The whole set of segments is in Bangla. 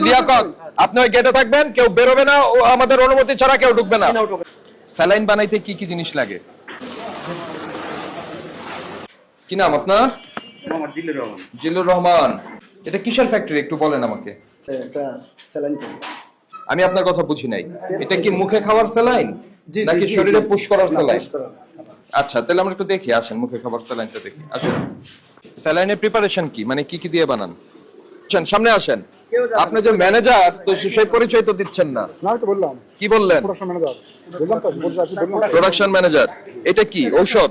লিয়াকত, আপনি ওই গেটে থাকবেন, কেউ বেরোবে না, আমাদের অনুমতি ছাড়া কেউ ঢুকবে না। স্যালাইন বানাইতে কি কি জিনিস লাগে? কি নাম আপনার? জিল্লুর রহমান। এটা কিসের ফ্যাক্টরি একটু বলেন আমাকে। এটা স্যালাইন। আমি আপনার কথা বুঝি নাই। এটা কি মুখে খাওয়ার স্যালাইন নাকি শরীরে পুশ করার স্যালাইন? আচ্ছা, তাহলে আমরা একটু দেখি, আসেন মুখে খাবার স্যালাইনটা দেখি। আসেন, স্যালাইনের প্রিপারেশন কি, মানে কি কি দিয়ে বানান? আসেন, সামনে আসেন। আপনি যে ম্যানেজার, তো সেই পরিচয় তো দিচ্ছেন না। না, তো বললাম। কি বললেন? প্রোডাকশন ম্যানেজার বললাম তো, বললাম প্রোডাকশন ম্যানেজার। এটা কি ঔষধ?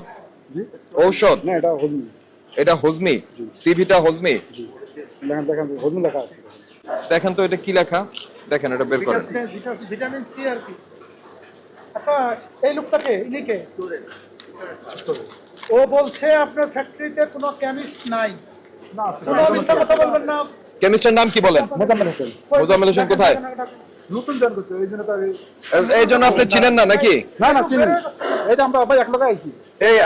জি, ঔষধ না এটা হজমি। এটা হজমি, সিভিটা হজমি। জি, দেখেন হজমি লেখা আছে। দেখেন তো এটা কি লেখা, দেখেন এটা বের করেন। ভিটামিন সি আর কি। আচ্ছা, এই লোকটাকে ইনিকে ও বলছে আপনার ফ্যাক্টরিতে কোনো কেমিস্ট নাই। না, কোনো মিথ্যা কথা বলবেন না। কেমিস্টের নাম কি বলেন? মোজাম্মেল হোসেন। মোজাম্মেল হোসেন কোথায়? নতুন জয়েন করতে, এই জন্য তার এই জন্য আপনি চিনেন না নাকি? না না চিনি। এটা আমরা ভাই এক লগে আইছি। এই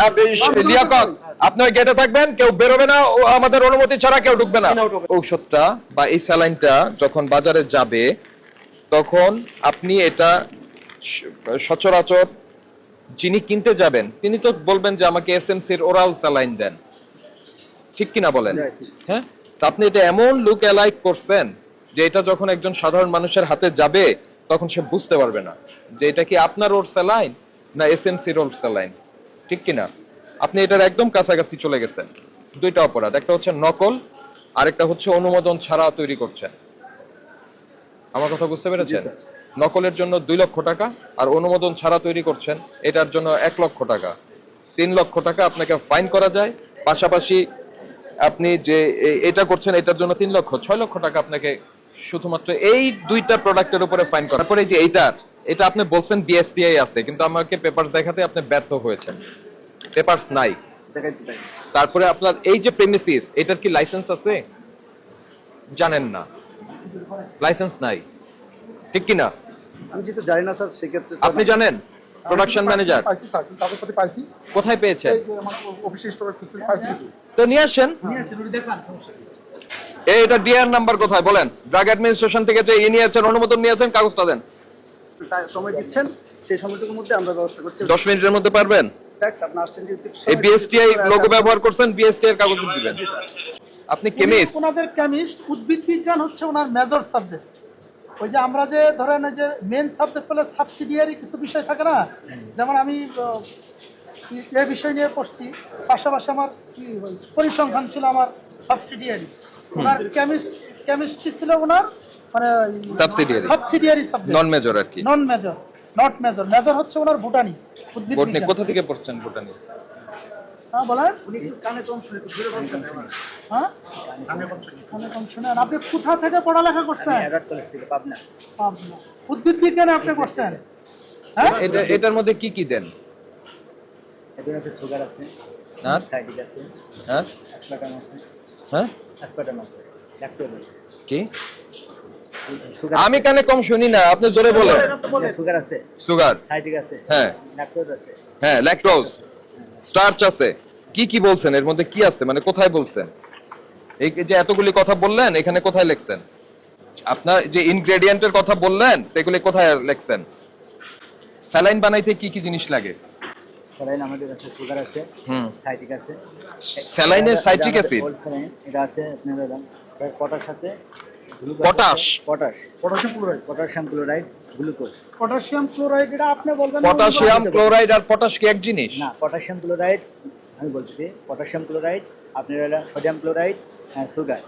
লিয়াকত, আপনি ওই গেটে থাকবেন, কেউ বেরোবে না, আমাদের অনুমতি ছাড়া কেউ ঢুকবে না। ঔষধটা বা এই স্যালাইনটা যখন বাজারে যাবে, তখন আপনি এটা সচরাচর যিনি কিনতে যাবেন তিনি তো বলবেন যে আমাকে এসএমসির ওরাল স্যালাইন দেন, ঠিক কিনা বলেন? হ্যাঁ, তা আপনি এটা এমন লুক অ্যালাইক করছেন যে এটা যখন একজন সাধারণ মানুষের হাতে যাবে তখন সে বুঝতে পারবে না যে এটা কি আপনার ওর স্যালাইন না এসএমসির ওর স্যালাইন, ঠিক কিনা? আপনি এটার একদম কাছাকাছি চলে গেছেন। দুইটা অপরাধ, একটা হচ্ছে নকল, আরেকটা হচ্ছে অনুমোদন ছাড়া তৈরি করছেন। আমার কথা বুঝতে পেরেছেন? নকলের জন্য 2 লক্ষ টাকা, আর অনুমোদন ছাড়া তৈরি করছেন এটার জন্য 1 লক্ষ টাকা। 3 লক্ষ টাকা আপনাকে ফাইন করা যায়। পাশাপাশি আপনি যে এটা করছেন এটার জন্য 3 লক্ষ, 6 লক্ষ টাকা আপনাকে শুধুমাত্র এই দুইটা প্রোডাক্টের উপরে ফাইন করা। তারপরে যে এটা আপনি বলছেন বিএসটিআই আছে, কিন্তু আমাকে পেপারস দেখাতে আপনি ব্যর্থ হয়েছেন, পেপারস নাই। তারপরে আপনার এই যে প্রেমিসিস, এটার কি লাইসেন্স আছে? জানেন না, লাইসেন্স নাই, ঠিক কিনা? আমি যেহেতু জানি না স্যার, সেক্ষেত্রে আপনি জানেন? প্রোডাকশন ম্যানেজার পাইছি স্যার, কাগজপত্র পাইছি। কোথায় পেয়েছেন? এই যে আমার অফিসে স্টোরে পাইছি কিছু। তো নিয়ে আসেন। এটা ডিআর নাম্বার কোথায় বলেন? ড্রাগ অ্যাডমিনিস্ট্রেশন থেকে যে নিয়েছেন, অনুমোদন নিয়েছেন, কাগজটা দেন। সময় দিচ্ছেন, সেই সময়টুকুর মধ্যে আমরা ব্যবস্থা করছি। 10 মিনিটের মধ্যে পারবেন? আপনি আসছেন যে এই বিএসটিআই লোগো ব্যবহার করছেন, বিএসটিআই এর কাগজ দিবেন। আপনি কেমিস্ট? ওনাদের কেমিস্ট, উদ্ভিদ বিজ্ঞান হচ্ছে ওনার মেজর সাবজেক্ট। ওই যে আমরা যে ধরেন যে মেন সাবজেক্ট বলে সাবসিডিয়ারি কিছু বিষয় থাকে না, যেমন আমি এই বিষয় নিয়ে পড়ছি, পাশাপাশি আমার কি পরিসংখ্যান ছিল আমার সাবসিডিয়ারি। ওনার কেমিস্ট্রি ছিল ওনার মানে সাবসিডিয়ারি সাবজেক্ট, নন মেজর আর কি। নন মেজর, নট মেজর। মেজর হচ্ছে ওনার ভুটানি, উদ্ভিদ বোটানি। বিজ্ঞান। কোথা থেকে পড়ছেন বোটানি? হ্যাঁ বলেন। উনি একটু কানে কম শুনে, একটু জোরে বলতেন। হ্যাঁ, কানে কম শুনেন। আপনি কোথা থেকে পড়ালেখা করছেন? পাবনা। পাবনা। উদ্ভিদ বিজ্ঞানে আপনি করছেন? হ্যাঁ, এটার মধ্যে কি কি দেন? এদের আছে সুগার আছে, হ্যাঁ থাইটিক আছে, হ্যাঁ অ্যাসপারটাম আছে, হ্যাঁ অ্যাসপারটাম আছে, ল্যাকটোজ আছে। কি? আমি কানে কম শুনি না, আপনি জোরে বলেন। সুগার আছে, সুগার, থাইটিক আছে, হ্যাঁ ল্যাকটোজ আছে, হ্যাঁ, ল্যাকটোজ, স্টার্চ আছে। কি কি বলছেন এর মধ্যে? কি আছে মানে কোথায় বলছেন? এই যে এতগুলি কথা বললেন, এখানে কোথায় লিখছেন? আপনার যে ইনগ্রেডিয়েন্টের কথা বললেন সেগুলি কোথায় লিখছেন? স্যালাইন বানাইতে কি কি জিনিস লাগে? স্যালাইন আমাদের আছে, সুগার আছে, থাইটিক আছে। স্যালাইনের সাইট্রিক অ্যাসিড, এটা আছে আপনার পটাশ আছে, potash, potassium chloride, glucose. Potassium chloride, এটা আপনি বলবেন। পটাশিয়াম ক্লোরাইড আর পটাশ কি এক জিনিস? না, পটাশিয়াম ক্লোরাইড আমি বলছি, পটাশিয়াম ক্লোরাইড, আপনার হলো সোডিয়াম ক্লোরাইড, সুগার।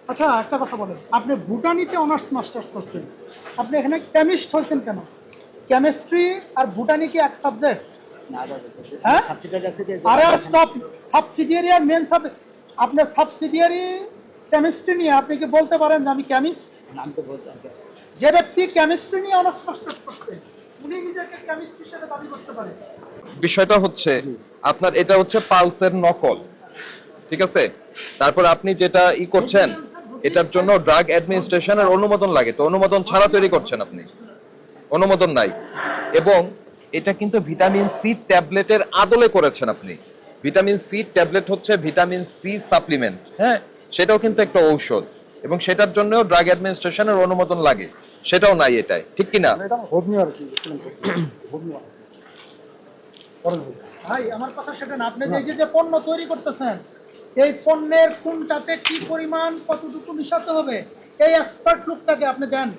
আচ্ছা, একটা কথা বলেন, আপনি ভুটানিতে অনার্স মাস্টার্স করছেন, আপনি এখানে কেমিস্ট হয়েছেন কেন? কেমিস্ট্রি আর ভুটানি কি এক সাবজেক্ট? হ্যাঁ, আরে স্টপ, সাবসিডিয়ারি আর মেন সাবজেক্ট। আপনি সাবসিডিয়ারি কেমিস্ট্রি নিয়ে আপনি কি বলতে পারেন যে আমি কেমিস্ট? নাম তো বলতে হবে। যে ব্যক্তি কেমিস্ট্রি নিয়ে অনার্স মাস্টার্স করছে উনি নিজেকে কেমিস্ট হিসেবে দাবি করতে পারে। বিষয়টা হচ্ছে আপনার এটা হচ্ছে পালসের নকল, ঠিক আছে? তারপর আপনি যেটা করছেন এটার জন্য ড্রাগ অ্যাডমিনিস্ট্রেশনের অনুমোদন লাগে, তো অনুমোদন ছাড়া তৈরি করছেন আপনি, অনুমোদন নাই। এবং এটা কিন্তু ভিটামিন সি ট্যাবলেটের আদলে করেছেন আপনি। ভিটামিন সি ট্যাবলেট হচ্ছে ভিটামিন সি সাপ্লিমেন্ট, হ্যাঁ, সেটাও কিন্তু একটা ঔষধ। এবং সেটার জন্য ড্রাগ অ্যাডমিনিস্ট্রেশনের অনুমোদন লাগে, সেটাও নাই এটাই, ঠিক কি না? এটা হোমি আর কি হোমি ভাই আমার কথা সেটা না, আপনি যে পণ্য তৈরি করতেছেন এই পণ্যের কোনটাতে কি পরিমাণ কতটুকু মিশাতে হবে এই এক্সপার্ট লুকটাকে আপনি দেন।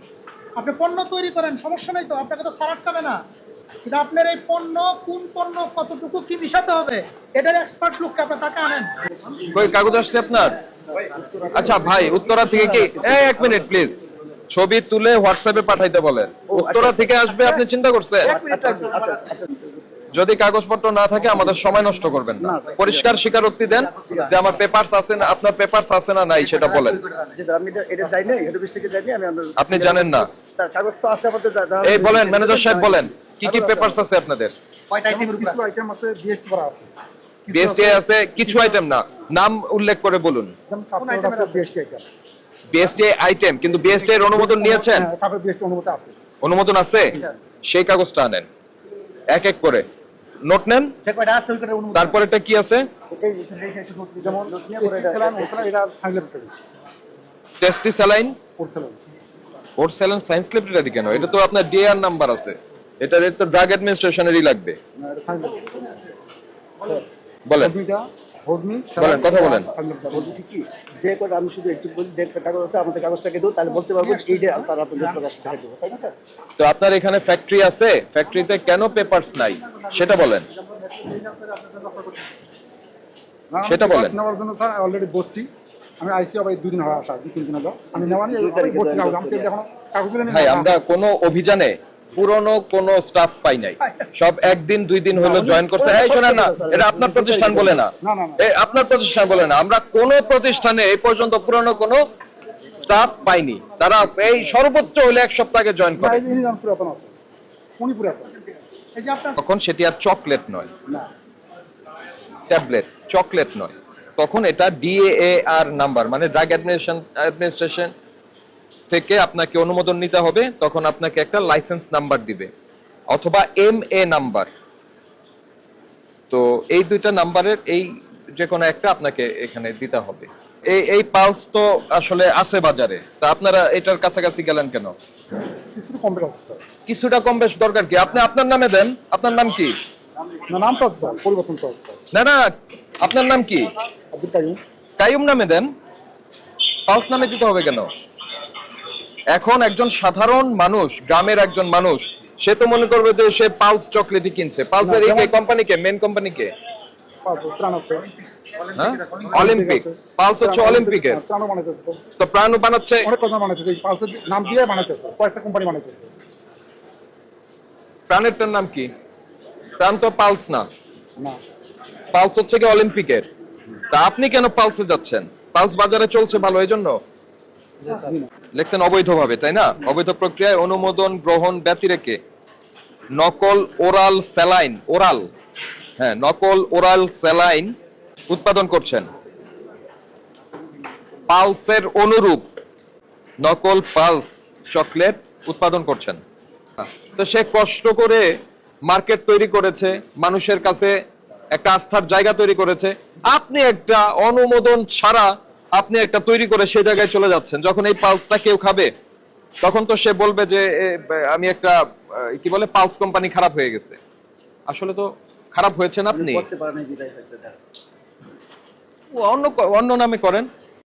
আপনি পণ্য তৈরি করেন, সমস্যা নেই তো, আপনাকে তো সার আটকাবে না, কিন্তু আপনার এই পণ্য কোন পণ্য কতটুকু কি মিশাতে হবে এটার এক্সপার্ট লুকটা আপনি তাকে আনেন। কই কাগজ আসছে আপনার? আচ্ছা ভাই, উত্তরা থেকে কি, এই এক মিনিট প্লিজ, ছবি তুলে হোয়াটসঅ্যাপে পাঠাইতে বলেন। উত্তরা থেকে আসবে, আপনি চিন্তা করছেন? যদি কাগজপত্র না থাকে আমাদের সময় নষ্ট করবেন না, পরিষ্কার স্বীকারোক্তি দেন যে আমার পেপারস আছে না, আপনার পেপারস আছে না নাই সেটা বলেন। জি স্যার, আমি এটা যাই নাই, হেড অফিস থেকে যাই নাই, আমি আপনি জানেন না? স্যার কাগজ তো আছে আমাদের। এই বলেন ম্যানেজার সাহেব, বলেন কি কি পেপারস আছে আপনাদের? কয়টা আইটেমের উপর কিছু আইটেম আছে বিএসটি করা আছে, বিএসটি আছে, কিছু আইটেম না, নাম উল্লেখ করে বলুন। যেমন কাপড় আছে বিএসটি আইটেম, বিএসটি আইটেম, কিন্তু বিএসটি এর অনুমোদন নিয়েছেন? কাপড় বিএসটি অনুমতি আছে, অনুমোদন আছে, সেই কাগজটা আনেন, এক এক করে নোট নেন। যে কয়টা আছে ওই কয়টা অনুমতি। তারপর এটা কি আছে? যেমন সেলান ওখানে এটা সাইলেন্ট করে দিচ্ছে টেস্টি স্যালাইন করছিলাম ওরসেলেন সায়েন্স ল্যাবরেটরি কেন? এটা তো আপনার ডিআর নাম্বার আছে, এটার তো ড্রাগ অ্যাডমিনিস্ট্রেশনেরই লাগবে। বলেন বলেন, কথা বলেন। বলতেছি কি, যে কয়টা আমি শুধু একটু বলি, যে কয়টা কাগজ আছে আমাদের কাগজটাকে দেবো, তাহলে বলতে পারবো এইটা স্যার আপনাদের প্রকাশ করে দেবো, তাই না স্যার? তো আপনার এখানে ফ্যাক্টরি আছে, ফ্যাক্টরিতে কেন পেপারস নাই সেটা বলেন, সেটা বলেন। নেওয়ার জন্য স্যার অলরেডি বসছি, আমি আইসি আবার 2 দিন হয় আসা, 2-3 দিন হলো আমি নেওয়া নিয়ে বসছি না, আমি এখন কাগজগুলো ভাই আমরা কোনো অভিযানে পুরনো কোনো স্টাফ পাই নাই, সব একদিন 2 দিন হলো জয়েন করছে। এই শোনেন না, এটা আপনার প্রতিষ্ঠান বলে না, আপনার প্রতিষ্ঠান বলে না, আমরা কোন প্রতিষ্ঠানে এই পর্যন্ত পুরনো কোনো স্টাফ পাইনি, তারা এই সর্বোচ্চ হলে 1 সপ্তাহ আগে জয়েন করে। এই যে আপনার তখন সেটি আর চকলেট নয়, না ট্যাবলেট, চকলেট নয়, তখন এটা ডিএআর নাম্বার, মানে ড্রাগ অ্যাডমিনিস্ট্রেশন থেকে আপনাকে অনুমোদন নিতে হবে, তখন আপনাকে একটা লাইসেন্স নাম্বার দিবে অথবা এমএ নাম্বার। তো এই দুইটা নাম্বারের এই যে কোনো একটা আপনাকে এখানে দিতে হবে। এই পালস তো আসলে আছে বাজারে, তা আপনারা এটার কাছাকাছি গেলেন কেন? কিছু কম আছে স্যার, কিছুটা কম বেশ দরকার কি? আপনি আপনার নামে দেন। আপনার নাম কি? না নামটা আছে স্যার, পরিবর্তন তো আছে না না, আপনার নাম কি? আব্দুল কাইয়ুম। কাইয়ুম নামে দেন, পালস নামে দিতে হবে কেন? এখন একজন সাধারণ মানুষ, গ্রামের একজন মানুষ, সে তো মনে করবে যে সে পালস চকলেটই কিনছে। পালসের এই কোম্পানিকে, মেন কোম্পানিকে, প্রাণ আছে, হ্যাঁ অলিম্পিক, পালস হচ্ছে অলিম্পিকের, প্রাণ বানাইতেছে তো, তো প্রাণ বানাচ্ছে, অনেক কথা বানাইতেছে, এই পালসের নাম দিয়ে বানাইতেছে, কয়েকটা কোম্পানি বানাইতেছে। প্রাণেরটার নাম কি? প্রাণ তো পালস না, না পালস হচ্ছে কি অলিম্পিকের। তা আপনি কেন পালসে যাচ্ছেন? পালস বাজারে চলছে ভালো, এই জন্য লেখছেন অবৈধভাবে, তাই না? অবৈধ প্রক্রিয়ায় অনুমোদন গ্রহণ ব্যতিরেকে নকল ওরাল স্যালাইন, ওরাল, হ্যাঁ নকল ওরাল স্যালাইন উৎপাদন করছেন, পালসের অনুরূপ নকল পালস চকলেট উৎপাদন করছেন। তো সে কষ্ট করে মার্কেট তৈরি করেছে, মানুষের কাছে একটা আস্থার জায়গা তৈরি করেছে, আপনি একটা অনুমোদন ছাড়া আপনি একটা তৈরি করে সেই জায়গায় চলে যাচ্ছেন। যখন এই পালসটা কেউ খাবে তখন তো সে বলবে যে আমি একটা কি বলে পালস কোম্পানি খারাপ হয়ে গেছে। আসলে তো খারাপ হয়েছেন আপনি, করতে পারেন বিদায় থাকতে অন্য নামে করেন।